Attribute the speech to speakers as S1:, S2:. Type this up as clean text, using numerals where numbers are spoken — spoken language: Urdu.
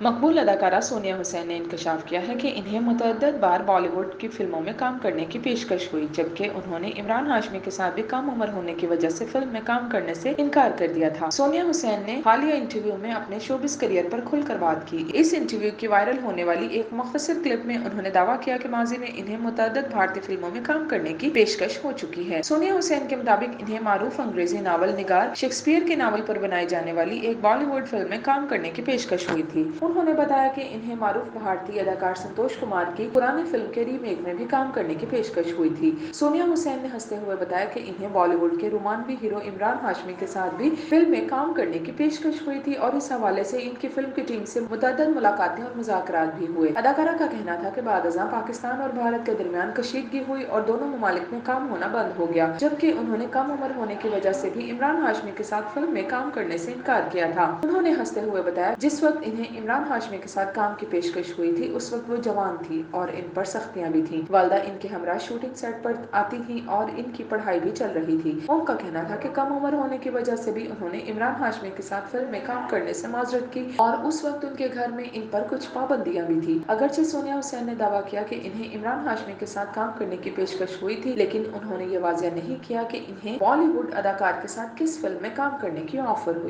S1: مقبول اداکارہ سونیا حسین نے انکشاف کیا ہے کہ انہیں متعدد بار بالی ووڈ کی فلموں میں کام کرنے کی پیشکش ہوئی، جبکہ انہوں نے عمران ہاشمی کے ساتھ بھی کم عمر ہونے کی وجہ سے فلم میں کام کرنے سے انکار کر دیا تھا۔ سونیا حسین نے حالیہ انٹرویو میں اپنے شوبز کیریئر پر کھل کر بات کی۔ اس انٹرویو کی وائرل ہونے والی ایک مختصر کلپ میں انہوں نے دعویٰ کیا کہ ماضی میں انہیں متعدد بھارتی فلموں میں کام کرنے کی پیشکش ہو چکی ہے۔ سونیا حسین کے مطابق انہیں معروف انگریزی ناول نگار شیکسپیئر کے ناول پر بنائی جانے والی ایک بالی ووڈ فلم میں کام کرنے کی پیشکش ہوئی تھی۔ انہوں نے بتایا کہ انہیں معروف بھارتی اداکار سنتوش کمار کی پرانی فلم کے ری میک میں بھی کام کرنے کی پیشکش ہوئی تھی۔ سونیا حسین نے ہنستے ہوئے بتایا کہ انہیں بالی ووڈ کے رومانوی ہیرو عمران ہاشمی کے ساتھ بھی فلم میں کام کرنے کی پیشکش ہوئی تھی اور اس حوالے سے ان کی فلم کی ٹیم سے متعدد ملاقاتیں اور مذاکرات بھی ہوئے۔ اداکارہ کا کہنا تھا کہ بعد ازاں پاکستان اور بھارت کے درمیان کشیدگی ہوئی اور دونوں ممالک میں کام ہونا بند ہو گیا، جبکہ انہوں نے کم عمر ہونے کی وجہ سے بھی عمران ہاشمی کے ساتھ فلم میں کام کرنے سے انکار کیا تھا۔ انہوں نے ہنستے ہوئے بتایا جس وقت انہیں عمران ہاشمی کے ساتھ کام کی پیشکش ہوئی تھی اس وقت وہ جوان تھی اور ان پر سختیاں بھی تھیں۔ والدہ ان کے ہمراہ شوٹنگ سیٹ پر آتی تھیں اور ان کی پڑھائی بھی چل رہی تھی۔ ان کا کہنا تھا کہ کم عمر ہونے کی وجہ سے بھی انہوں نے عمران ہاشمی کے ساتھ فلم میں کام کرنے سے معذرت کی اور اس وقت ان کے گھر میں ان پر کچھ پابندیاں بھی تھیں۔ اگرچہ سونیا حسین نے دعویٰ کیا کہ انہیں عمران ہاشمی کے ساتھ کام کرنے کی پیشکش ہوئی تھی، لیکن انہوں نے یہ واضح نہیں کیا کہ انہیں بالی ووڈ اداکار کے ساتھ کس فلم میں کام کرنے کی آفر ہوئی تھی۔